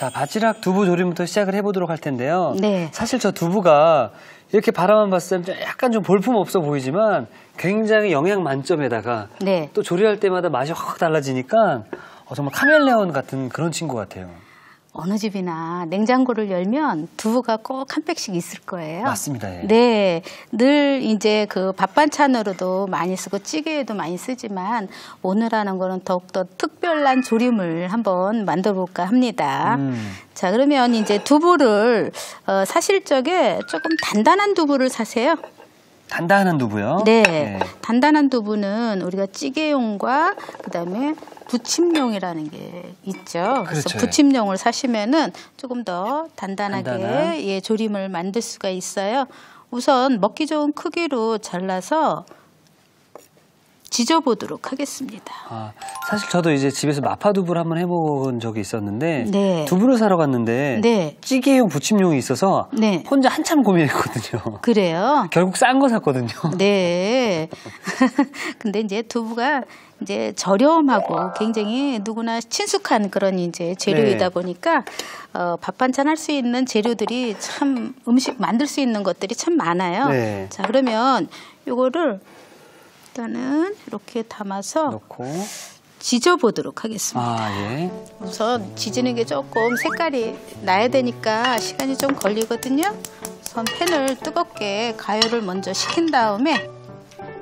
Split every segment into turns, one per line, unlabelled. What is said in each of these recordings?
자, 바지락 두부 조림부터 시작을 해보도록 할 텐데요.
네.
사실 저 두부가 이렇게 바라만 봤을 때 약간 좀 볼품 없어 보이지만 굉장히 영양 만점에다가
네.
또 조리할 때마다 맛이 확 달라지니까 정말 카멜레온 같은 그런 친구 같아요.
어느 집이나 냉장고를 열면 두부가 꼭 한 팩씩 있을 거예요.
맞습니다. 예.
네. 늘 이제 그 밥 반찬으로도 많이 쓰고 찌개에도 많이 쓰지만 오늘 하는 거는 더욱더 특별한 조림을 한번 만들어 볼까 합니다. 자, 그러면 이제 두부를 사실 적에 조금 단단한 두부를 사세요.
단단한 두부요?
네.
네.
단단한 두부는 우리가 찌개용과 그다음에 부침용이라는 게 있죠. 그래서
그렇죠.
부침용을 사시면은 조금 더 단단하게
단단한.
예, 조림을 만들 수가 있어요. 우선 먹기 좋은 크기로 잘라서 지져보도록 하겠습니다.
아, 사실 저도 이제 집에서 마파두부를 한번 해본 적이 있었는데
네.
두부를 사러 갔는데
네.
찌개용 부침용이 있어서
네.
혼자 한참 고민했거든요.
그래요?
결국 싼 거 샀거든요.
네. 근데 이제 두부가 이제 저렴하고 굉장히 누구나 친숙한 그런 이제 재료이다
네.
보니까 밥 반찬 할 수 있는 재료들이 참 음식 만들 수 있는 것들이 참 많아요.
네.
자, 그러면 요거를 일단은 이렇게 담아서
넣고
지져보도록 하겠습니다.
아, 예.
우선 지지는 게 조금 색깔이 나야 되니까 시간이 좀 걸리거든요. 우선 팬을 뜨겁게 가열을 먼저 식힌 다음에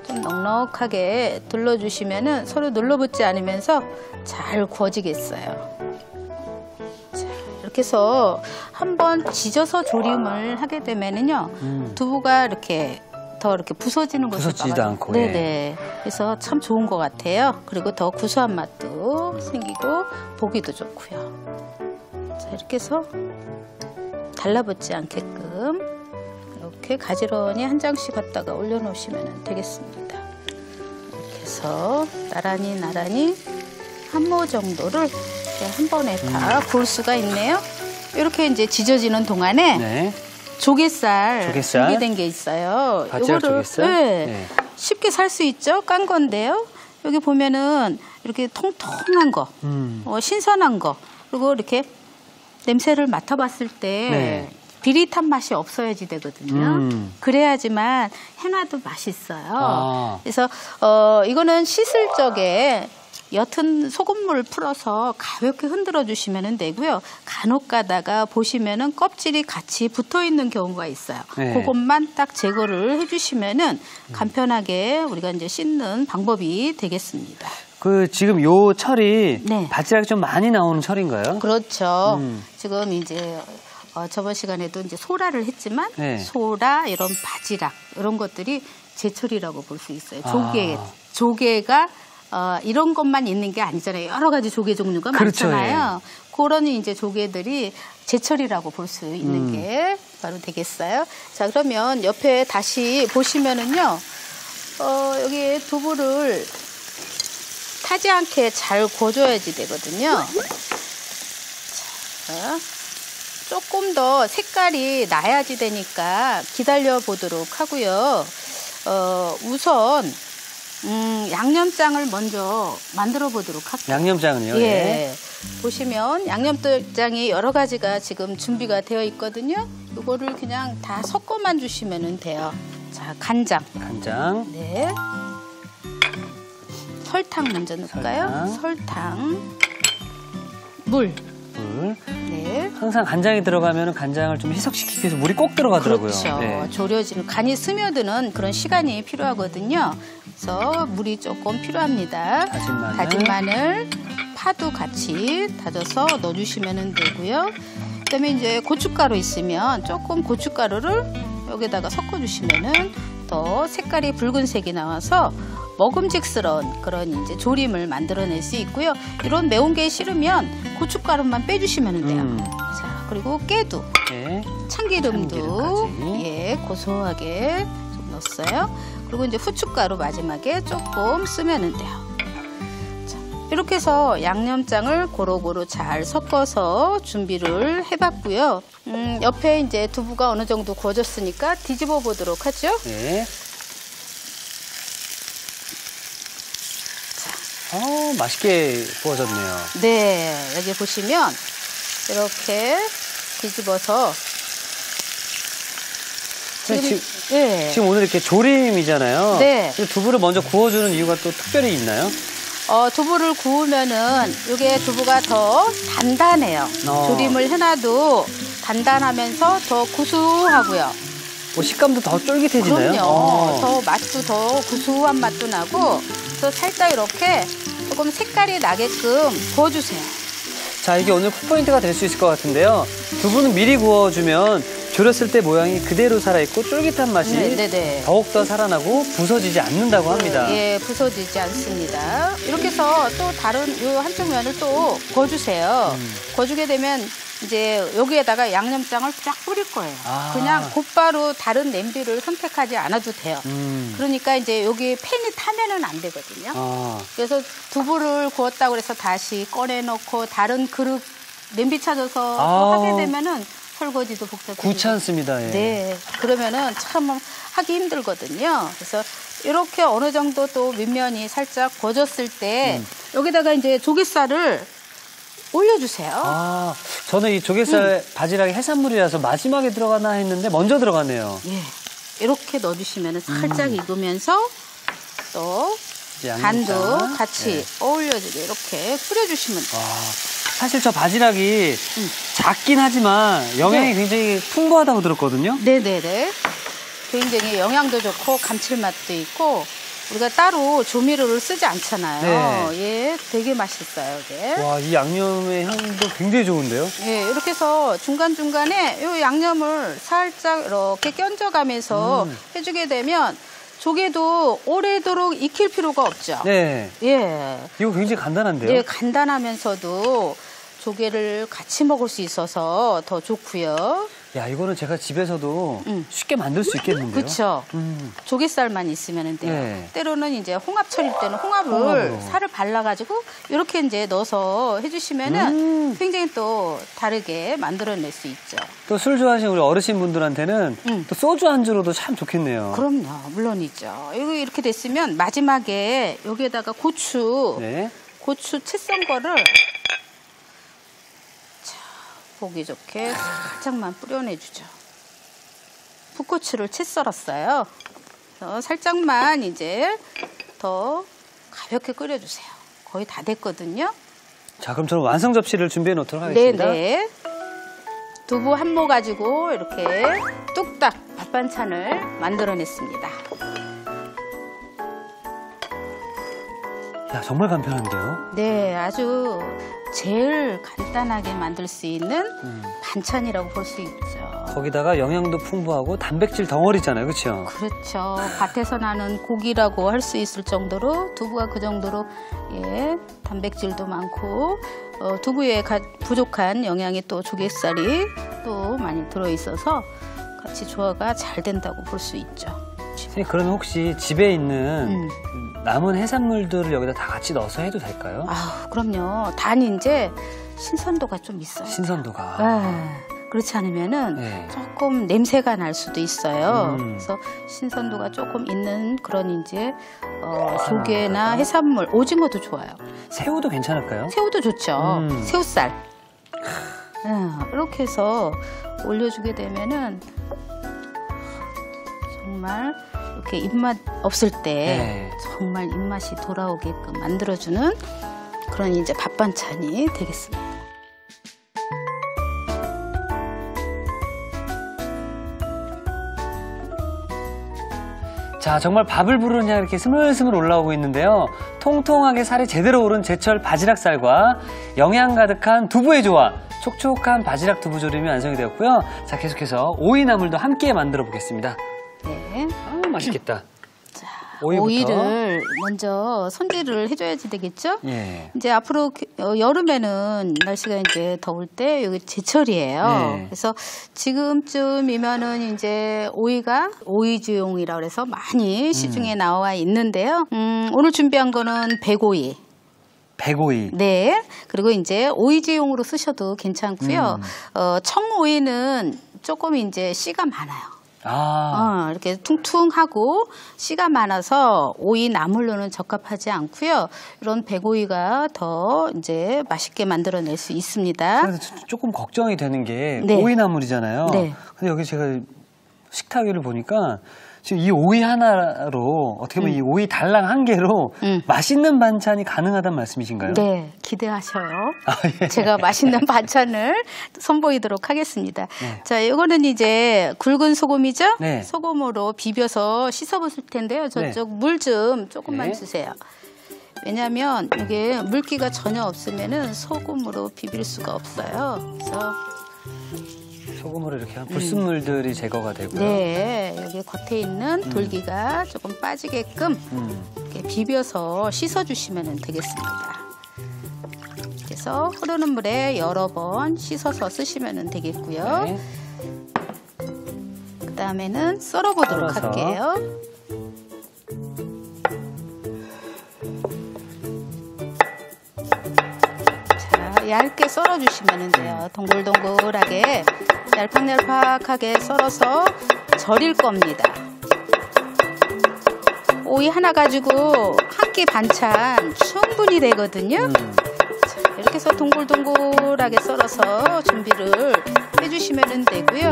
좀 넉넉하게 둘러주시면은 서로 눌러붙지 않으면서 잘 구워지겠어요. 자, 이렇게 해서 한번 지져서 조림을 하게 되면은요, 두부가 이렇게 더 이렇게 부서지는 것을
부서지지도 않고,
네네.
예.
그래서 참 좋은 것 같아요. 그리고 더 구수한 맛도 생기고 보기도 좋고요. 자, 이렇게 해서 달라붙지 않게끔 이렇게 가지런히 한 장씩 갖다가 올려놓으시면 되겠습니다. 이렇게 해서 나란히 한 모 정도를 이렇게 한 번에 다 구울 수가 있네요. 이렇게 이제 지져지는 동안에
네.
조갯살 준비된 게 있어요.
바지락 조갯살?
네,
네.
쉽게 살 수 있죠. 깐 건데요. 여기 보면은 이렇게 통통한 거, 신선한 거, 그리고 이렇게 냄새를 맡아봤을 때
네.
비릿한 맛이 없어야지 되거든요. 그래야지만 해놔도 맛있어요.
아.
그래서 이거는 씻을 적에 옅은 소금물을 풀어서 가볍게 흔들어 주시면 되고요. 간혹 가다가 보시면은 껍질이 같이 붙어 있는 경우가 있어요.
네.
그것만 딱 제거를 해주시면은 간편하게 우리가 이제 씻는 방법이 되겠습니다.
지금 요 철이
네.
바지락이 좀 많이 나오는 철인가요?
그렇죠. 지금 이제 저번 시간에도 이제 소라를 했지만
네.
소라 이런 바지락 이런 것들이 제철이라고 볼 수 있어요.
아.
조개가 이런 것만 있는 게 아니잖아요. 여러 가지 조개 종류가
그렇죠,
많잖아요. 그런 이제 조개들이 제철이라고 볼 수 있는 게 바로 되겠어요. 자, 그러면 옆에 다시 보시면은요, 여기 두부를 타지 않게 잘 구워줘야지 되거든요. 자, 조금 더 색깔이 나야지 되니까 기다려 보도록 하고요. 우선 양념장을 먼저 만들어 보도록 할게요.
양념장은요?
예.
예.
보시면 양념장이 여러 가지가 지금 준비가 되어 있거든요. 이거를 그냥 다 섞어만 주시면 돼요. 자, 간장.
간장.
네. 설탕 먼저 넣을까요? 설탕. 물.
물.
네.
항상 간장이 들어가면 간장을 좀 희석시키기 위해서 물이 꼭 들어가더라고요.
그렇죠.
네.
졸여지는 간이 스며드는 그런 시간이 필요하거든요. 그래서 물이 조금 필요합니다.
다진 마늘.
파도 같이 다져서 넣어주시면 되고요. 그다음에 이제 고춧가루 있으면 조금 고춧가루를 여기다가 섞어주시면은 더 색깔이 붉은색이 나와서 먹음직스러운 그런 이제 조림을 만들어낼 수 있고요. 이런 매운 게 싫으면 고춧가루만 빼주시면 돼요. 자, 그리고 깨도,
네.
참기름도
참기름까지.
예, 고소하게 좀 넣었어요. 그리고 이제 후춧가루 마지막에 조금 쓰면 돼요. 자, 이렇게 해서 양념장을 고루고루 잘 섞어서 준비를 해봤고요. 옆에 이제 두부가 어느 정도 구워졌으니까 뒤집어 보도록 하죠.
네. 맛있게 구워졌네요.
네, 여기 보시면 이렇게 뒤집어서
지금 오늘 이렇게 조림이잖아요.
네.
두부를 먼저 구워주는 이유가 또 특별히 있나요?
두부를 구우면은 이게 두부가 더 단단해요. 조림을 해놔도 단단하면서 더 구수하고요.
뭐 식감도 더 쫄깃해지나요?
그럼요. 더 맛도 더 구수한 맛도 나고, 그래서 살짝 이렇게 조금 색깔이 나게끔 구워주세요.
자, 이게 오늘 쿡포인트가 될 수 있을 것 같은데요. 두부는 미리 구워주면 졸였을 때 모양이 그대로 살아있고 쫄깃한 맛이
네네네.
더욱더 살아나고 부서지지 않는다고 합니다.
예, 부서지지 않습니다. 이렇게 해서 또 다른 요 한쪽 면을 또 구워주세요. 구워주게 되면 이제 여기에다가 양념장을 쫙 뿌릴 거예요. 그냥 곧바로 다른 냄비를 선택하지 않아도 돼요. 그러니까 이제 여기 팬이 타면은 안 되거든요. 그래서 두부를 구웠다고 해서 다시 꺼내놓고 다른 그릇 냄비 찾아서 또 하게 되면은 설거지도 복잡해요.
귀찮습니다. 예.
네, 그러면은 참 하기 힘들거든요. 그래서 이렇게 어느 정도 또 밑면이 살짝 구워졌을 때 여기다가 이제 조갯살을 올려주세요.
저는 이 조갯살 바지락이 해산물이라서 마지막에 들어가나 했는데 먼저 들어가네요.
예, 이렇게 넣어주시면 살짝 익으면서 또 간도 같이 어울려지게 이렇게 뿌려주시면 돼요.
사실 저 바지락이 작긴 하지만 영양이 굉장히 풍부하다고 들었거든요.
네네네. 굉장히 영양도 좋고 감칠맛도 있고 우리가 따로 조미료를 쓰지 않잖아요. 예, 되게 맛있어요, 이게.
와, 이 양념의 향도 굉장히 좋은데요?
예, 이렇게 해서 중간중간에 이 양념을 살짝 이렇게 껴줘가면서 해주게 되면 조개도 오래도록 익힐 필요가 없죠.
네.
예.
이거 굉장히 간단한데요?
예, 간단하면서도 조개를 같이 먹을 수 있어서 더 좋고요.
야, 이거는 제가 집에서도 쉽게 만들 수 있겠는데요?
그렇죠. 조갯살만 있으면 돼요.
네.
때로는 이제 홍합철일 때는 홍합을 살을 발라가지고 이렇게 이제 넣어서 해주시면은 굉장히 또 다르게 만들어낼 수 있죠.
또 술 좋아하시는 우리 어르신분들한테는 또 소주 안주로도 참 좋겠네요.
그럼요, 물론이죠. 이거 이렇게 됐으면 마지막에 여기에다가 고추 채 썬 거를 보기 좋게 살짝만 뿌려내주죠. 풋고추를 채 썰었어요. 그래서 살짝만 이제 더 가볍게 끓여주세요. 거의 다 됐거든요.
자, 그럼 저는 완성 접시를 준비해 놓도록 하겠습니다.
네네. 두부 한 모 가지고 이렇게 뚝딱 밥 반찬을 만들어냈습니다.
야, 정말 간편한데요?
네, 아주 제일 간단하게 만들 수 있는 반찬이라고 볼 수 있죠.
거기다가 영양도 풍부하고 단백질 덩어리잖아요, 그렇죠?
그렇죠. 밭에서 나는 고기라고 할 수 있을 정도로 두부가 그 정도로 단백질도 많고 두부에 부족한 영양이 또 조갯살이 또 많이 들어있어서 같이 조화가 잘 된다고 볼 수 있죠.
선생님, 그러면 혹시 집에 있는 남은 해산물들을 여기다 다 같이 넣어서 해도 될까요?
그럼요. 단 이제 신선도가 좀 있어요.
신선도가.
그렇지 않으면은 조금 냄새가 날 수도 있어요. 그래서 신선도가 조금 있는 그런 이제 조개나 해산물, 오징어도 좋아요.
새우도 괜찮을까요?
새우도 좋죠. 새우살. 이렇게 해서 올려주게 되면은 정말 이렇게 입맛 없을 때 정말 입맛이 돌아오게끔 만들어주는 그런 이제 밥 반찬이 되겠습니다.
자, 정말 밥을 부르는 향이 이렇게 스물스물 올라오고 있는데요. 통통하게 살이 제대로 오른 제철 바지락살과 영양 가득한 두부의 조화, 촉촉한 바지락 두부조림이 완성이 되었고요. 자, 계속해서 오이나물도 함께 만들어 보겠습니다.
네.
맛있겠다.
자,
오이부터.
오이를 먼저 손질을 해줘야지 되겠죠?
예.
이제 앞으로 여름에는 날씨가 이제 더울 때 여기 제철이에요. 그래서 지금쯤이면은 이제 오이가 오이주용이라고 해서 많이 시중에 나와 있는데요. 오늘 준비한 거는 백오이.
백오이.
네. 그리고 이제 오이지용으로 쓰셔도 괜찮고요. 청오이는 조금 이제 씨가 많아요. 이렇게 퉁퉁하고 씨가 많아서 오이 나물로는 적합하지 않고요. 이런 백오이가 더 이제 맛있게 만들어낼 수 있습니다.
그래서 조금 걱정이 되는 게
네.
오이나물이잖아요.
네.
근데 여기 제가 식탁 위를 보니까 지금 이 오이 하나로 어떻게 보면 이 오이 달랑 한 개로 맛있는 반찬이 가능하다는 말씀이신가요?
네, 기대하셔요.
예.
제가 맛있는 반찬을 선보이도록 하겠습니다.
네.
자, 이거는 이제 굵은 소금이죠?
네.
소금으로 비벼서 씻어보실 텐데요. 저쪽 물 좀 조금만
네.
주세요. 왜냐하면 이게 물기가 전혀 없으면은 소금으로 비빌 수가 없어요. 그래서
소금으로 이렇게 한 불순물들이 제거가 되고요.
네, 여기 겉에 있는 돌기가 조금 빠지게끔 이렇게 비벼서 씻어주시면 되겠습니다. 그래서 흐르는 물에 여러 번 씻어서 쓰시면 되겠고요.
네.
그 다음에는 썰어보도록
썰어서.
할게요. 자, 얇게 썰어주시면 돼요. 동글동글하게 얄팍얄팍하게 썰어서 절일 겁니다. 오이 하나 가지고 한 끼 반찬 충분히 되거든요. 자, 이렇게 해서 동글동글하게 썰어서 준비를 해주시면 되고요.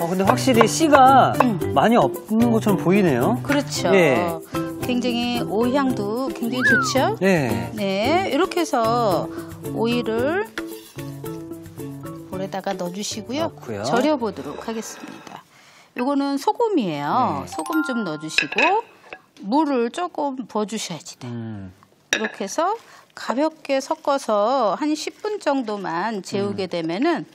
근데 확실히 씨가 많이 없는 것처럼 보이네요.
그렇죠.
예.
굉장히 오이 향도 굉장히 좋죠.
네.
네, 이렇게 해서 오이를 볼에다가 넣어주시고요.
넣고요.
절여보도록 하겠습니다. 이거는 소금이에요.
네.
소금 좀 넣어주시고 물을 조금 부어주셔야지 돼요. 이렇게 해서 가볍게 섞어서 한 10분 정도만 재우게 되면은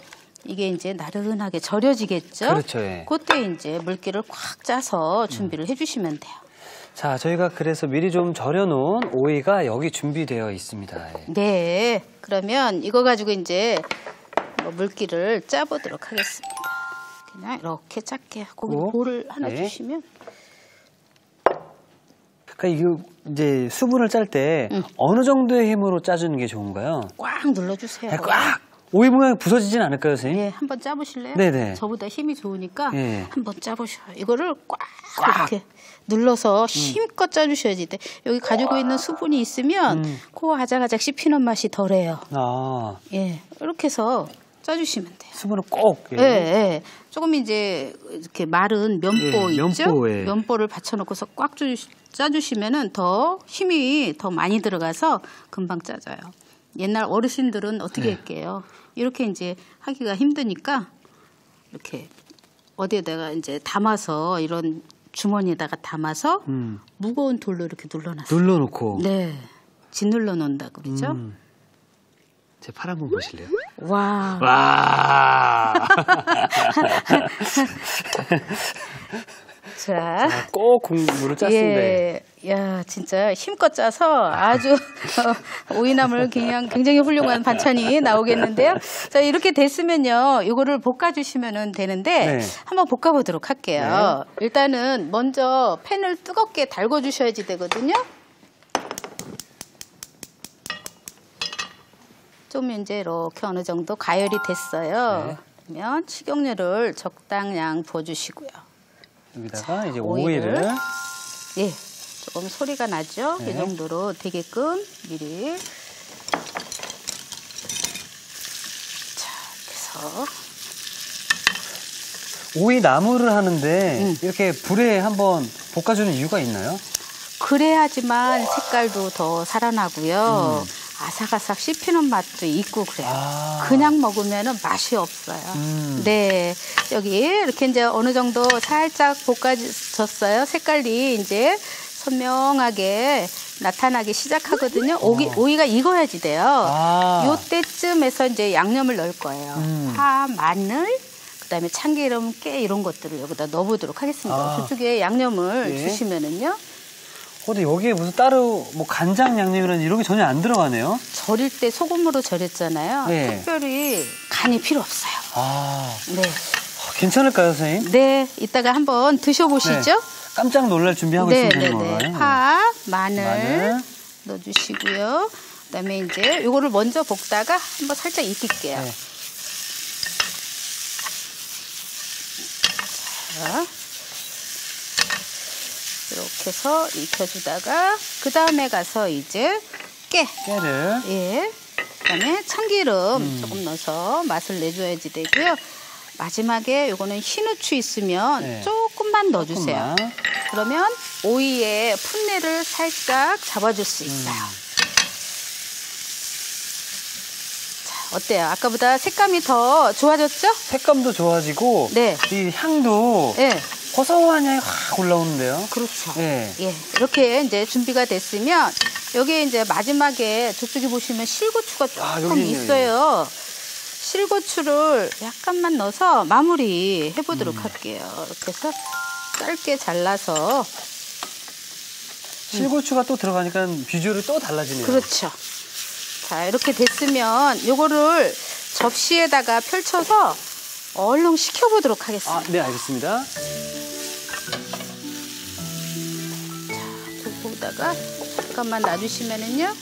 이게 이제 나른하게 절여지겠죠.
그렇죠. 예.
그때 이제 물기를 꽉 짜서 준비를 해주시면 돼요.
자, 저희가 그래서 미리 좀 절여놓은 오이가 여기 준비되어 있습니다. 예.
네, 그러면 이거 가지고 이제 물기를 짜보도록 하겠습니다. 그냥 이렇게 작게 하고 볼을 하나
네.
주시면
그러니까 이거 이제 수분을 짤 때 어느 정도의 힘으로 짜주는 게 좋은가요?
꽉 눌러주세요.
꽉! 오이 모양이 부서지진 않을까요, 선생님?
네, 한번 짜보실래요?
네네.
저보다 힘이 좋으니까
예.
한번 짜보셔요. 이거를 꽉 이렇게 눌러서 힘껏 짜주셔야지 돼. 여기 가지고 있는 수분이 있으면 코 아작아작 씹히는 맛이 덜해요.
아,
예, 이렇게 해서 짜주시면 돼요.
수분을 꼭. 예.
예, 예. 조금 이제 이렇게 마른 면보
예,
있죠?
면보에.
면보를 받쳐놓고서 꽉 짜주시면은 더 힘이 더 많이 들어가서 금방 짜져요. 옛날 어르신들은 어떻게 할게요? 이렇게 이제 하기가 힘드니까 이렇게 어디에다가 이제 담아서 이런 주머니에다가 담아서 무거운 돌로 이렇게 눌러놨어요.
눌러놓고.
네, 짓눌러 놓는다 그러죠?
제 팔 한번 보실래요?
와.
와!
자.
꼭 국물을 짰는데.
예, 야, 진짜 힘껏 짜서 아주 오이나물 그냥 굉장히 훌륭한 반찬이 나오겠는데요. 자, 이렇게 됐으면요, 이거를 볶아주시면 되는데
네.
한번 볶아보도록 할게요. 일단은 먼저 팬을 뜨겁게 달궈주셔야지 되거든요. 좀 이제 이렇게 어느 정도 가열이 됐어요.
네.
그러면 식용유를 적당량 부어주시고요.
여기다가 이제
오이를.
오이를.
예, 조금 소리가 나죠?
네.
이 정도로 되게끔 미리. 자, 이렇게 해서.
오이 나물을 하는데 이렇게 불에 한번 볶아주는 이유가 있나요?
그래야지만 색깔도 더 살아나고요. 아삭아삭 씹히는 맛도 있고 그래요.
아.
그냥 먹으면 맛이 없어요. 네, 여기 이렇게 이제 어느 정도 살짝 볶아졌어요. 색깔이 이제 선명하게 나타나기 시작하거든요. 오이가 익어야지 돼요.
아.
요때쯤에서 이제 양념을 넣을 거예요. 파, 마늘, 그다음에 참기름, 깨 이런 것들을 여기다 넣어보도록 하겠습니다.
아.
저쪽에 양념을
예.
주시면은요.
근데 여기에 무슨 따로 뭐 간장 양념이라는 이런 게 전혀 안 들어가네요.
절일 때 소금으로 절였잖아요.
네.
특별히 간이 필요 없어요.
아,
네.
괜찮을까요, 선생님?
네, 이따가 한번 드셔보시죠.
네. 깜짝 놀랄 준비하고 있으면 되는 건가요?
파, 마늘,
마늘.
넣어주시고요. 그다음에 이제 요거를 먼저 볶다가 한번 살짝 익힐게요.
네.
자, 이렇게 해서 익혀주다가 그 다음에 가서 이제
깨를.
예. 그다음에 참기름 조금 넣어서 맛을 내줘야지 되고요. 마지막에 요거는 흰 후추 있으면
네.
조금만 넣어주세요.
조금만.
그러면 오이의 풋내를 살짝 잡아줄 수 있어요. 자, 어때요? 아까보다 색감이 더 좋아졌죠?
색감도 좋아지고
네.
이 향도
네.
고소한 향이 확 올라오는데요.
그렇죠.
네.
예, 이렇게 이제 준비가 됐으면 여기에 이제 마지막에 저쪽에 보시면 실고추가 조금
여기 있네요,
있어요. 실고추를 약간만 넣어서 마무리 해보도록 할게요. 이렇게 해서 짧게 잘라서.
실고추가 또 들어가니까 비주얼이 또 달라지네요.
그렇죠. 자, 이렇게 됐으면 요거를 접시에다가 펼쳐서 얼른 식혀보도록 하겠습니다.
네, 알겠습니다.
두부에다가 잠깐만 놔주시면은요,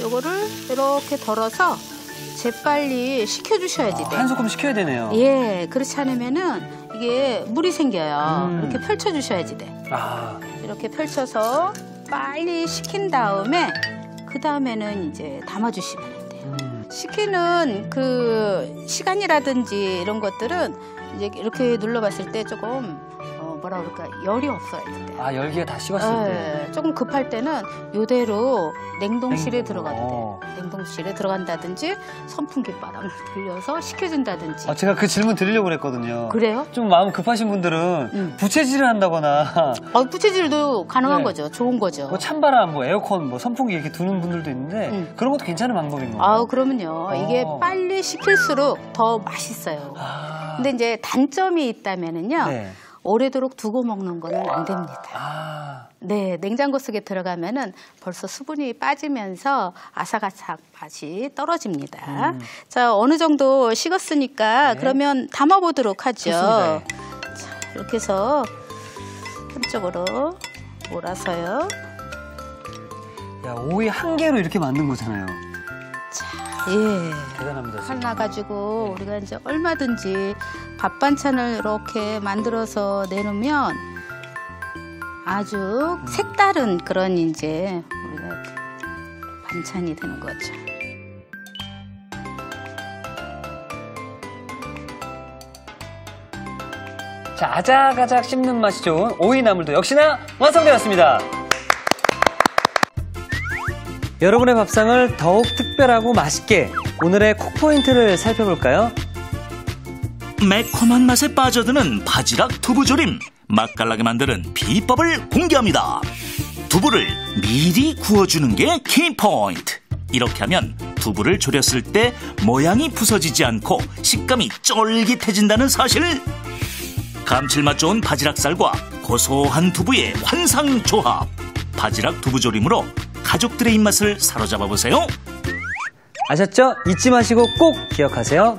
요거를 이렇게 덜어서 재빨리 식혀주셔야지 돼요.
한 소끔 식혀야 되네요.
예, 그렇지 않으면은 이게 물이 생겨요. 이렇게 펼쳐주셔야지 돼. 이렇게 펼쳐서 빨리 식힌 다음에 그 다음에는 이제 담아주시면 돼요. 식히는 그 시간이라든지 이런 것들은 이제 이렇게 눌러봤을 때 조금 뭐라 그럴까, 열이 없어야 돼요.
열기가 다 식었을 때.
조금 급할 때는 이대로 냉동실에 들어가도
어.
돼요. 냉동실에 들어간다든지 선풍기 바람을 들려서 식혀준다든지.
제가 그 질문 드리려고 그랬거든요.
그래요?
좀 마음 급하신 분들은 부채질을 한다거나
부채질도 가능한
네.
거죠. 좋은 거죠.
뭐 찬바람, 뭐 에어컨, 뭐 선풍기 이렇게 두는 분들도 있는데 그런 것도 괜찮은 방법인 거예요.
그러면요. 이게 빨리 식힐수록 더 맛있어요. 근데 이제 단점이 있다면은요.
네.
오래도록 두고 먹는 거는 안 됩니다. 네, 냉장고 속에 들어가면은 벌써 수분이 빠지면서 아삭아삭 맛이 떨어집니다. 자, 어느 정도 식었으니까 그러면 담아보도록 하죠.
좋습니다.
자, 이렇게 해서 한쪽으로 몰아서요.
오이 한 개로 이렇게 만든 거잖아요.
예.
대단합니다.
하나 가지고 우리가 이제 얼마든지 밥 반찬을 이렇게 만들어서 내놓으면 아주 색다른 그런 이제 우리가 반찬이 되는 거죠.
자, 아작아작 씹는 맛이 좋은 오이 나물도 역시나 완성되었습니다. 여러분의 밥상을 더욱 특별하고 맛있게 오늘의 콕포인트를 살펴볼까요?
매콤한 맛에 빠져드는 바지락 두부조림, 맛깔나게 만드는 비법을 공개합니다. 두부를 미리 구워주는 게 키포인트. 이렇게 하면 두부를 졸였을 때 모양이 부서지지 않고 식감이 쫄깃해진다는 사실. 감칠맛 좋은 바지락살과 고소한 두부의 환상조합. 바지락 두부조림으로 가족들의 입맛을 사로잡아 보세요.
아셨죠? 잊지 마시고 꼭 기억하세요.